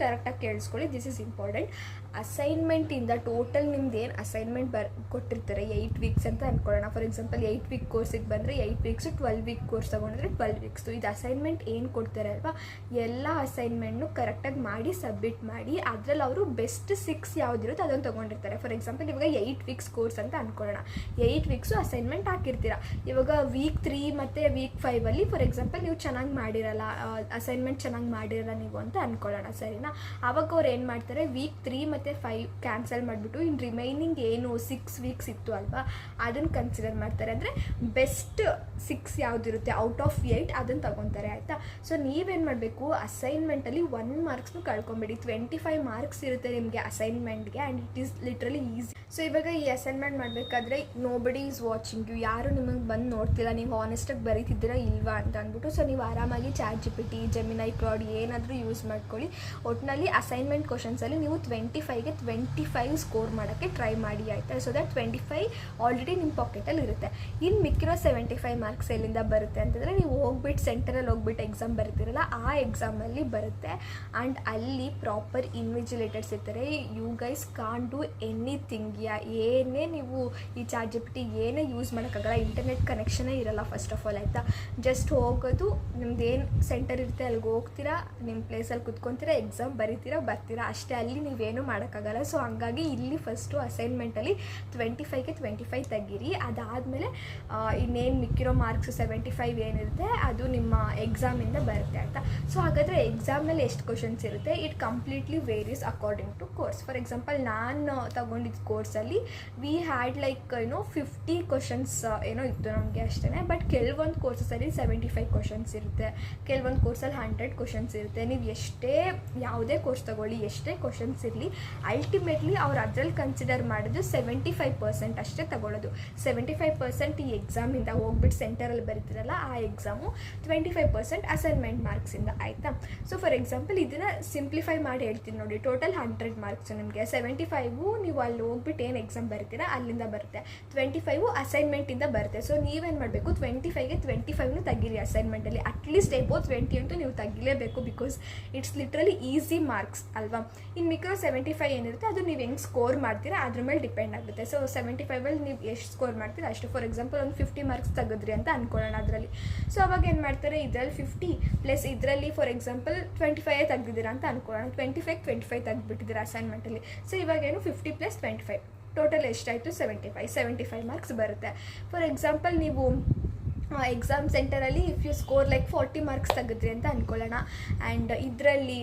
ಕರೆಕ್ಟಾಗಿ ಕೇಳಿಸ್ಕೊಳ್ಳಿ, this is important. ಅಸೈನ್ಮೆಂಟಿಂದ total ನಿಮ್ದು ಏನು ಅಸೈನ್ಮೆಂಟ್ ಕೊಟ್ಟಿರ್ತಾರೆ 8 ವೀಕ್ಸ್ ಅಂತ ಅಂದ್ಕೊಳ್ಳೋಣ. ಫಾರ್ ಎಕ್ಸಾಂಪಲ್ 8 ವೀಕ್ ಕೋರ್ಸಿಗೆ ಬಂದರೆ 8 ವೀಕ್ಸು, 12 ವೀಕ್ ಕೋರ್ಸ್ ತೊಗೊಂಡ್ರೆ 12 ವೀಕ್ಸು. ಇದು ಅಸೈನ್ಮೆಂಟ್ ಏನು ಕೊಡ್ತಾರೆ ಅಲ್ವಾ, ಎಲ್ಲ ಅಸೈನ್ಮೆಂಟ್ನು ಕರೆಕ್ಟಾಗಿ ಮಾಡಿ ಸಬ್ಮಿಟ್ ಮಾಡಿ. ಅದರಲ್ಲಿ ಅವರು ಬೆಸ್ಟ್ 6 ಯಾವುದಿರುತ್ತೆ ಅದನ್ನು ತೊಗೊಂಡಿರ್ತಾರೆ. ಫಾರ್ ಎಕ್ಸಾಂಪಲ್ ಇವಾಗ 8 ವೀಕ್ಸ್ ಕೋರ್ಸ್ ಅಂತ ಅಂದ್ಕೊಳ್ಳೋಣ, 8 ವೀಕ್ಸು ಅಸೈನ್ಮೆಂಟ್ ಹಾಕಿರ್ತೀರ. ಇವಾಗ ವೀಕ್ 3 ಮತ್ತು ವೀಕ್ 5ಅಲ್ಲಿ ಫಾರ್ ಎಕ್ಸಾಂಪಲ್ ನೀವು ಚೆನ್ನಾಗಿ ಮಾಡಿರಲ್ಲ, ಅಸೈನ್ಮೆಂಟ್ ಚೆನ್ನಾಗಿ ಮಾಡಿರಲ್ಲ ನೀವು ಅಂತ ಅಂದ್ಕೊಳ್ಳೋಣ, ಸರಿನಾ. ಆವಾಗ ಅವ್ರು ಏನು ಮಾಡ್ತಾರೆ, ವೀಕ್ 3 ಮತ್ತು 5 ಕ್ಯಾನ್ಸಲ್ ಮಾಡಿಬಿಟ್ಟು ಇನ್ನು ರಿಮೈನಿಂಗ್ ಏನು 6 ವೀಕ್ಸ್ ಇತ್ತು ಅಲ್ವಾ ಅದನ್ನು ಕನ್ಸಿಡರ್ ಮಾಡ್ತಾರೆ. ಅಂದರೆ ಬೆಸ್ಟ್ 6 ಯಾವುದಿರುತ್ತೆ ಔಟ್ ಆಫ್ 8 ಅದನ್ನು ತಗೊತಾರೆ, ಆಯಿತಾ. ಸೊ ನೀವೇನು ಮಾಡಬೇಕು, ಅಸೈನ್ಮೆಂಟಲ್ಲಿ 1 ಮಾರ್ಕ್ಸ್ನು ಕಳ್ಕೊಂಬಿಡಿ. 25 ಮಾರ್ಕ್ಸ್ ಇರುತ್ತೆ ನಿಮಗೆ ಅಸೈನ್ಮೆಂಟ್ಗೆ, and it is literally easy. So ಇವಾಗ ಈ ಅಸೈನ್ಮೆಂಟ್ ಮಾಡಬೇಕಾದ್ರೆ ನೋಬಡಿ ಈಸ್ ವಾಚಿಂಗ್ ಯು, ಯಾರು ನಿಮಗೆ ಬಂದು ನೋಡ್ತಿಲ್ಲ, ನೀವು ಆನೆಸ್ಟಾಗಿ ಬರೀತಿದ್ದೀರಾ ಇಲ್ವಾ ಅಂತ ಅಂದ್ಬಿಟ್ಟು. ಸೊ ನೀವು ಆರಾಮಾಗಿ ChatGPT, Gemini, Claude ಏನಾದರೂ ಯೂಸ್ ಮಾಡ್ಕೊಳ್ಳಿ. ಒಟ್ಟಿನಲ್ಲಿ ಅಸೈನ್ಮೆಂಟ್ ಕ್ವಶನ್ಸಲ್ಲಿ ನೀವು 25ಗೆ 25 ಸ್ಕೋರ್ ಮಾಡೋಕ್ಕೆ ಟ್ರೈ ಮಾಡಿ, ಆಯಿತಾ. ಸೊ ದಟ್ 25 ಆಲ್ರೆಡಿ ನಿಮ್ಮ ಪಾಕೆಟಲ್ಲಿ ಇರುತ್ತೆ. ಇನ್ನು ಮಿಕ್ಕಿರೋ 75 ಮಾರ್ಕ್ಸ್ ಎಲ್ಲಿಂದ ಬರುತ್ತೆ ಅಂತಂದರೆ, ನೀವು ಹೋಗ್ಬಿಟ್ಟು ಸೆಂಟರಲ್ಲಿ ಹೋಗ್ಬಿಟ್ಟು ಎಕ್ಸಾಮ್ ಬರ್ತೀರಲ್ಲ ಆ ಎಕ್ಸಾಮಲ್ಲಿ ಬರುತ್ತೆ. ಆ್ಯಂಡ್ ಅಲ್ಲಿ ಪ್ರಾಪರ್ ಇನ್ವಿಜಿಲೇಟರ್ಸ್ ಇರ್ತಾರೆ. You guys can't do anything. ಏನೇ ನೀವು ಈ ChatGPT ಏನೇ ಯೂಸ್ ಮಾಡೋಕ್ಕಾಗಲ್ಲ, ಇಂಟರ್ನೆಟ್ ಕನೆಕ್ಷನೇ ಇರಲ್ಲ ಫಸ್ಟ್ ಆಫ್ ಆಲ್, ಆಯಿತಾ. ಜಸ್ಟ್ ಹೋಗೋದು, ನಿಮ್ದೇನು ಸೆಂಟರ್ ಇರುತ್ತೆ ಅಲ್ಲಿಗೆ ಹೋಗ್ತೀರಾ, ನಿಮ್ಮ ಪ್ಲೇಸಲ್ಲಿ ಕುತ್ಕೊತೀರಾ, ಎಕ್ಸಾಮ್ ಬರೀತೀರಾ, ಬರ್ತೀರಾ ಅಷ್ಟೇ. ಅಲ್ಲಿ ನೀವೇನು ಮಾಡೋಕ್ಕಾಗಲ್ಲ. ಸೊ ಹಂಗಾಗಿ ಇಲ್ಲಿ ಫಸ್ಟು ಅಸೈನ್ಮೆಂಟಲ್ಲಿ 25ಗೆ 25 ತೆಗೀರಿ. ಅದಾದಮೇಲೆ ಇನ್ನೇನು ಮಿಕ್ಕಿರೋ ಮಾರ್ಕ್ಸ್ 75 ಏನಿರುತ್ತೆ ಅದು ನಿಮ್ಮ ಎಕ್ಸಾಮಿಂದ ಬರುತ್ತೆ, ಆಯಿತಾ. ಸೊ ಹಾಗಾದರೆ ಎಕ್ಸಾಮಲ್ಲಿ ಎಷ್ಟು ಕ್ವಶನ್ಸ್ ಇರುತ್ತೆ, it completely varies according to course. For example ನಾನು ತಗೊಂಡಿದ್ದ ಕೋರ್ಸಲ್ಲಿ ವಿ ಹ್ಯಾಡ್ ಲೈಕ್ 50 ಕ್ವಶನ್ಸ್ ಏನೋ ಇತ್ತು ನಮಗೆ ಅಷ್ಟೇ. ಬಟ್ ಕೆಲವೊಂದು ಕೋರ್ಸಸಲ್ಲಿ 75 ಕ್ವಶನ್ಸ್ ಇರುತ್ತೆ, ಕೆಲವೊಂದು ಕೋರ್ಸಲ್ಲಿ 100 ಕ್ವಶನ್ಸ್ ಇರುತ್ತೆ. ನೀವು ಎಷ್ಟೇ ಯಾವುದೇ ಕೋರ್ಸ್ ತೊಗೊಳ್ಳಿ, ಎಷ್ಟೇ ಕ್ವಶನ್ಸ್ ಇರಲಿ, ಅಲ್ಟಿಮೇಟ್ಲಿ ಅವ್ರು ಅದರಲ್ಲಿ ಕನ್ಸಿಡರ್ ಮಾಡೋದು 75% ಅಷ್ಟೇ ತಗೊಳ್ಳೋದು. 75% ಈ ಎಕ್ಸಾಮಿಂದ ಹೋಗ್ಬಿಟ್ಟು ಸೆಂಟರಲ್ಲಿ ಬರೀತಿರಲ್ಲ ಆ ಎಕ್ಸಾಮು, 25% ಅಸೈನ್ಮೆಂಟ್ ಮಾರ್ಕ್ಸಿಂದ, ಆಯಿತಾ. ಸೊ ಫಾರ್ ಎಕ್ಸಾಂಪಲ್ ಇದನ್ನು ಸಿಂಪ್ಲಿಫೈ ಮಾಡಿ ಹೇಳ್ತೀನಿ ನೋಡಿ. ಟೋಟಲ್ 100 ಮಾರ್ಕ್ಸ್ ನಿಮಗೆ, 75 ನೀವು ಅಲ್ಲಿ ಹೋಗ್ಬಿಟ್ಟು ಏನು ಎಕ್ಸಾಮ್ ಬರ್ತೀರಾ ಅಲ್ಲಿಂದ ಬರುತ್ತೆ, 25 ಅಸೈನ್ಮೆಂಟಿಂದ ಬರುತ್ತೆ. ಸೊ ನೀವೇನು ಮಾಡಬೇಕು, 25ಗೆ 25ನು ತೆಗೀರಿ ಅಸೈನ್ಮೆಂಟಲ್ಲಿ. ಅಟ್ಲೀಸ್ಟ್ ಎಬೋ 20 ಅಂತೂ ನೀವು ತೆಗಿಲೇಬೇಕು, because it's literally easy marks ಅಲ್ವಾ. ಇನ್ನು ಮಿಕ್ಕಿರೋ 75 ಏನಿರುತ್ತೆ ಅದು ನೀವು ಹೆಂಗೆ ಸ್ಕೋರ್ ಮಾಡ್ತೀರಾ ಅದ್ರ ಮೇಲೆ ಡಿಪೆಂಡ್ ಆಗುತ್ತೆ. ಸೊ 75ಅಲ್ಲಿ ನೀವು ಎಷ್ಟು ಸ್ಕೋರ್ ಮಾಡ್ತೀರಾ ಅಷ್ಟು. ಫಾರ್ ಎಕ್ಸಾಂಪಲ್ ಒಂದು 50 ಮಾರ್ಕ್ಸ್ ತೆಗೆದ್ರಿ ಅಂತ ಅಂದ್ಕೊಳ್ಳೋಣ ಅದರಲ್ಲಿ. ಸೊ ಅವಾಗ ಏನು ಮಾಡ್ತಾರೆ, ಇದರಲ್ಲಿ 50 ಪ್ಲಸ್ ಇದರಲ್ಲಿ ಫಾರ್ ಎಕ್ಸಾಂಪಲ್ 25 ತೆಗೆದಿದ್ದೀರಾ ಅಂತ ಅಂದ್ಕೊಳ್ಳೋಣ, 25ಗೆ 25 ತೆಗೆದುಬಿಟ್ಟಿದ್ದೀರಾ ಅಸೈನ್ಮೆಂಟಲ್ಲಿ. ಸೊ ಇವಾಗೇನು 50 + 25 ಟೋಟಲ್ ಎಷ್ಟಾಯಿತು, 75 ಮಾರ್ಕ್ಸ್ ಬರುತ್ತೆ. ಫಾರ್ ಎಕ್ಸಾಂಪಲ್ ನೀವು ಎಕ್ಸಾಮ್ ಸೆಂಟರಲ್ಲಿ if you score like 40 marks ತೆಗೆದ್ರಿ ಅಂತ ಅಂದ್ಕೊಳ್ಳೋಣ, ಆ್ಯಂಡ್ ಇದರಲ್ಲಿ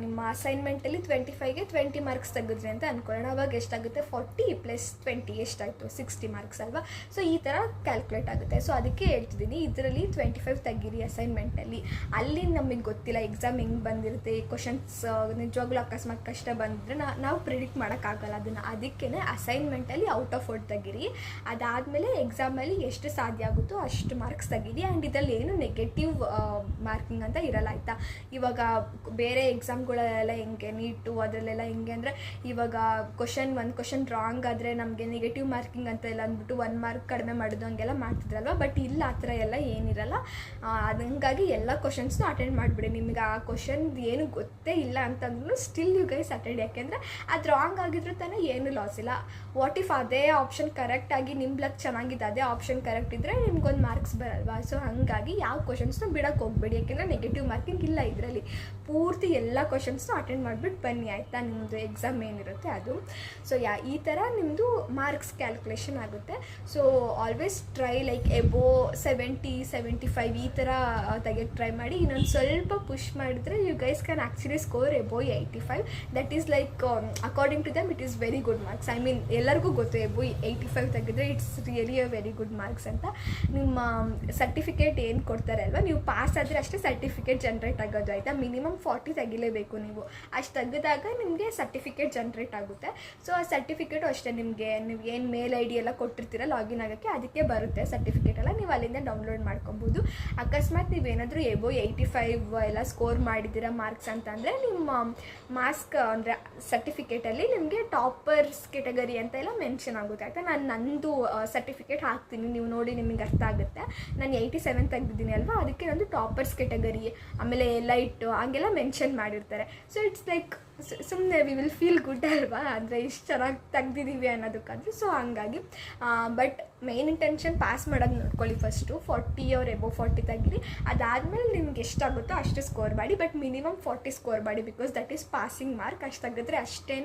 ನಿಮ್ಮ ಅಸೈನ್ಮೆಂಟಲ್ಲಿ 25ಗೆ 20 ಮಾರ್ಕ್ಸ್ ತೆಗೆದ್ರಿ ಅಂತ ಅಂದ್ಕೊಳ್ಳೋಣ. ಅವಾಗ ಎಷ್ಟಾಗುತ್ತೆ, 40 + 20 ಎಷ್ಟಾಯಿತು, 60 ಮಾರ್ಕ್ಸ್ ಅಲ್ವಾ. ಸೊ ಈ ಥರ ಕ್ಯಾಲ್ಕುಲೇಟ್ ಆಗುತ್ತೆ. ಸೊ ಅದಕ್ಕೆ ಹೇಳ್ತಿದ್ದೀನಿ, ಇದರಲ್ಲಿ 25 ತೆಗೀರಿ ಅಸೈನ್ಮೆಂಟಲ್ಲಿ. ಅಲ್ಲಿ ನಮಗೆ ಗೊತ್ತಿಲ್ಲ ಎಕ್ಸಾಮ್ ಹೆಂಗೆ ಬಂದಿರುತ್ತೆ, ಕ್ವಶನ್ಸ್ ನಿಜವಾಗ್ಲೂ ಅಕಸ್ಮಾತ್ ಕಷ್ಟ ಬಂದಿದ್ರೆ ನಾವು ಪ್ರಿಡಿಕ್ಟ್ ಮಾಡೋಕ್ಕಾಗಲ್ಲ ಅದನ್ನು. ಅದಕ್ಕೇ ಅಸೈನ್ಮೆಂಟಲ್ಲಿ ಔಟ್ ಆಫ್ ಔಟ್ ತೆಗೀರಿ. ಅದಾದಮೇಲೆ ಎಕ್ಸಾಮಲ್ಲಿ ಎಷ್ಟು ಸಾಧ್ಯ ಆಗುತ್ತೋ ಅಷ್ಟು ಮಾರ್ಕ್ಸ್ ತೆಗೀರಿ. ಆ್ಯಂಡ್ ಇದರಲ್ಲಿ ಏನು ನೆಗೆಟಿವ್ ಮಾರ್ಕಿಂಗ್ ಅಂತ ಇರಲ್ಲ, ಆಯಿತಾ. ಇವಾಗ ಬೇರೆ ಎಕ್ಸಾಮ್ಗಳೆಲ್ಲ ಹೆಂಗೆ, ನೀಟು ಅದರಲ್ಲೆಲ್ಲ ಹೆಂಗೆ ಅಂದರೆ, ಇವಾಗ ಒಂದು ಕ್ವಶನ್ ರಾಂಗ್ ಆದರೆ ನಮಗೆ ನೆಗೆಟಿವ್ ಮಾರ್ಕಿಂಗ್ ಅಂತ ಎಲ್ಲ ಅಂದ್ಬಿಟ್ಟು 1 ಮಾರ್ಕ್ ಕಡಿಮೆ ಮಾಡೋದು ಹಂಗೆಲ್ಲ ಮಾಡ್ತಿದ್ರಲ್ವ. ಬಟ್ ಇಲ್ಲ ಆ ಥರ ಎಲ್ಲ ಏನಿರಲ್ಲ. ಹಂಗಾಗಿ ಎಲ್ಲ ಕ್ವಶನ್ಸ್ನು ಅಟೆಂಡ್ ಮಾಡಿಬಿಡಿ. ನಿಮಗೆ ಆ ಕ್ವಶನ್ ಏನು ಗೊತ್ತೇ ಇಲ್ಲ ಅಂತಂದ್ರೂ ಸ್ಟಿಲ್ ಯು ಗೈಸ್ ಅಟೆಂಡ್. ಯಾಕೆಂದರೆ ಅದು ರಾಂಗ್ ಆಗಿದ್ರು ತಾನೇ ಏನು ಲಾಸ್ ಇಲ್ಲ. ವಾಟ್ ಇಫ್ ಅದೇ ಆಪ್ಷನ್ ಕರೆಕ್ಟಾಗಿ ನಿಮ್ಮ ಲಕ್ ಚೆನ್ನಾಗಿದೆ, ಅದೇ ಆಪ್ಷನ್ ಕರೆಕ್ಟ್ ಇದ್ದರೆ ನಿಮ್ಗೊಂದು ಮಾರ್ಕ್ಸ್ ಬರಲ್ವಾ. ಸೊ ಹಾಗಾಗಿ ಯಾವ ಕ್ವಶನ್ಸ್ನು ಬಿಡೋಕ್ಕೆ ಹೋಗ್ಬೇಡಿ, ಯಾಕೆಂದರೆ ನೆಗೆಟಿವ್ ಮಾರ್ಕಿಂಗ್ ಇಲ್ಲ ಇದರಲ್ಲಿ. ಪೂರ್ತಿ ಎಲ್ಲ ಕ್ವಶನ್ಸ್ನು ಅಟೆಂಡ್ ಮಾಡಿಬಿಟ್ಟು ಬನ್ನಿ, ಆಯಿತಾ, ನಿಮ್ಮದು ಎಕ್ಸಾಮ್ ಏನಿರುತ್ತೆ ಅದು. ಸೊ ಈ ಥರ ನಿಮ್ಮದು ಮಾರ್ಕ್ಸ್ ಕ್ಯಾಲ್ಕುಲೇಷನ್ ಆಗುತ್ತೆ. So always try like above 70, 75 ಈ ಥರ ತೆಗೆಯೋಕ್ಕೆ ಟ್ರೈ ಮಾಡಿ. ಇನ್ನೊಂದು ಸ್ವಲ್ಪ ಪುಷ್ ಮಾಡಿದ್ರೆ you guys can actually score above 85. That is like according to them it is very good marks. I mean ಎಲ್ಲರಿಗೂ ಗೊತ್ತು ಎಬೋ 85 ತೆಗೆದ್ರೆ it's really a very good marks ಅಂತ. ನಿಮ್ಮ ಸರ್ಟಿಫಿಕೇಟ್ ಏನು ಕೊಡ್ತಾರೆ ಅಲ್ವಾ, ನೀವು ಪಾಸ್ ಆದರೆ ಅಷ್ಟೇ ಸರ್ಟಿಫಿಕೇಟ್ ಜನ್ರೇಟ್ ಆಗೋದು, ಆಯಿತಾ. ಮಿನಿಮಮ್ 40 ತೆಗಿಲೇಬೇಕು ನೀವು. ಅಷ್ಟು ತೆಗೆದಾಗ ನಿಮಗೆ ಸರ್ಟಿಫಿಕೇಟ್ ಜನ್ರೇಟ್ ಆಗುತ್ತೆ. ಸೊ ಆ ಸರ್ಟಿಫಿಕೇಟು ಅಷ್ಟೇ, ನಿಮಗೆ ನೀವು ಏನು ಮೇಲ್ ID ಎಲ್ಲ ಕೊಟ್ಟಿರ್ತೀರ ಲಾಗಿನ್ ಆಗೋಕ್ಕೆ, ಅದಕ್ಕೆ ಬರುತ್ತೆ ಸರ್ಟಿಫಿಕೇಟ್ ಎಲ್ಲ. ನೀವು ಅಲ್ಲಿಂದ ಡೌನ್ಲೋಡ್ ಮಾಡ್ಕೊಬೋದು. ಅಕಸ್ಮಾತ್ ನೀವೇನಾದರೂ ಎಬೋ 85 ಎಲ್ಲ ಸ್ಕೋರ್ ಮಾಡಿದ್ದೀರಾ ಮಾರ್ಕ್ಸ್ ಅಂತಂದರೆ, ನಿಮ್ಮ ಮಾರ್ಕ್ಸ್ ಅಂದರೆ ಸರ್ಟಿಫಿಕೇಟಲ್ಲಿ ನಿಮಗೆ ಟಾಪರ್ಸ್ ಕೆಟಗರಿ ಅಂತ ಎಲ್ಲ ಮೆನ್ಷನ್ ಆಗುತ್ತೆ, ಆಯಿತಾ. ನಾನು ನಂದು ಸರ್ಟಿಫಿಕೇಟ್ ಹಾಕ್ತೀನಿ, ನೀವು ನೋಡಿ ನಿಮಗೆ ಅರ್ಥ ಆಗುತ್ತೆ. ನಾನು 87 ತೆಗೆದಿದ್ದೀನಿ ಅಲ್ವಾ, ಅದಕ್ಕೆ ನಂದು ಟಾಪರ್ಸ್ ಕೆಟಗರಿ ಆಮೇಲೆ ಲೈಟ್ ಹಂಗೆಲ್ಲ ಮೆನ್ಷನ್ ಮಾಡಿರ್ತಾರೆ. ಸೊ ಇಟ್ಸ್ ಲೈಕ್ ಸುಮ್ಮನೆ ವಿ ವಿಲ್ ಫೀಲ್ ಗುಡ್ ಅಲ್ವಾ, ಅಂದರೆ ಇಷ್ಟು ಚೆನ್ನಾಗಿ ತೆಗ್ದಿದ್ದೀವಿ ಅನ್ನೋದಕ್ಕಾದ್ರೆ. ಸೊ ಹಂಗಾಗಿ ಬಟ್ ಮೇನ್ ಇಂಟೆನ್ಷನ್ ಪಾಸ್ ಮಾಡೋದು ನೋಡ್ಕೊಳ್ಳಿ. ಫಸ್ಟು 40 or above 40 ತೆಗೀರಿ. ಅದಾದಮೇಲೆ ನಿಮ್ಗೆ ಎಷ್ಟಾಗುತ್ತೋ ಅಷ್ಟು ಸ್ಕೋರ್ ಮಾಡಿ, ಬಟ್ ಮಿನಿಮಮ್ 40 ಸ್ಕೋರ್ ಮಾಡಿ, because that is passing mark. ಅಷ್ಟು ತೆಗೆದ್ರೆ ಅಷ್ಟೇ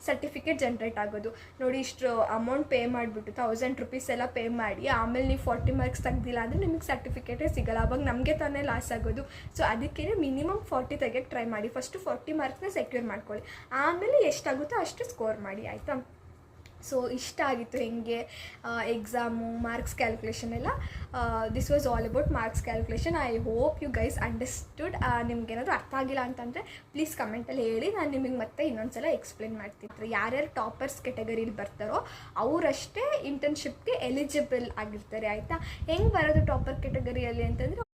ಸರ್ಟಿಫಿಕೇಟ್ ಜನ್ರೇಟ್ ಆಗೋದು. ನೋಡಿ, ಇಷ್ಟು ಅಮೌಂಟ್ ಪೇ ಮಾಡಿಬಿಟ್ಟು 1000 ರೂಪೀಸ್ ಎಲ್ಲ ಪೇ ಮಾಡಿ ಆಮೇಲೆ ನೀವು 40 ಮಾರ್ಕ್ಸ್ ತೆಗ್ದಿಲ್ಲ ಅಂದರೆ ನಿಮಗೆ ಸರ್ಟಿಫಿಕೇಟೇ ಸಿಗೋಲ್ಲ. ಅವಾಗ ನಮಗೆ ತಾನೇ ಲಾಸ್ ಆಗೋದು. ಸೊ ಅದಕ್ಕೇ ಮಿನಿಮಮ್ 40 ತೆಗೆಯೋಕ್ಕೆ ಟ್ರೈ ಮಾಡಿ. ಫಸ್ಟು 40 ಮಾರ್ಕ್ಸ್ನ ಸೆಕ್ಯೂರ್ ಮಾಡ್ಕೊಳ್ಳಿ, ಆಮೇಲೆ ಎಷ್ಟಾಗುತ್ತೋ ಅಷ್ಟು ಸ್ಕೋರ್ ಮಾಡಿ, ಆಯಿತಾ. ಸೊ ಇಷ್ಟ ಆಗಿತ್ತು ಹೆಂಗೆ ಎಕ್ಸಾಮು, ಮಾರ್ಕ್ಸ್ ಕ್ಯಾಲ್ಕುಲೇಷನ್ ಎಲ್ಲ. This was all about marks calculation. I hope you guys understood. ನಿಮ್ಗೇನಾದರೂ ಅರ್ಥ ಆಗಿಲ್ಲ ಅಂತಂದರೆ ಪ್ಲೀಸ್ ಕಮೆಂಟಲ್ಲಿ ಹೇಳಿ, ನಾನು ನಿಮಗೆ ಮತ್ತೆ ಇನ್ನೊಂದು ಸಲ ಎಕ್ಸ್ಪ್ಲೇನ್ ಮಾಡ್ತೀನಿ. ಯಾರ್ಯಾರು ಟಾಪರ್ಸ್ ಕೆಟಗರಿಲಿ ಬರ್ತಾರೋ ಅವರಷ್ಟೇ ಇಂಟರ್ನ್ಶಿಪ್ಗೆ ಎಲಿಜಿಬಲ್ ಆಗಿರ್ತಾರೆ, ಆಯಿತಾ. ಹೆಂಗೆ ಬರೋದು ಟಾಪರ್ ಕೆಟಗರಿಯಲ್ಲಿ ಅಂತಂದರೆ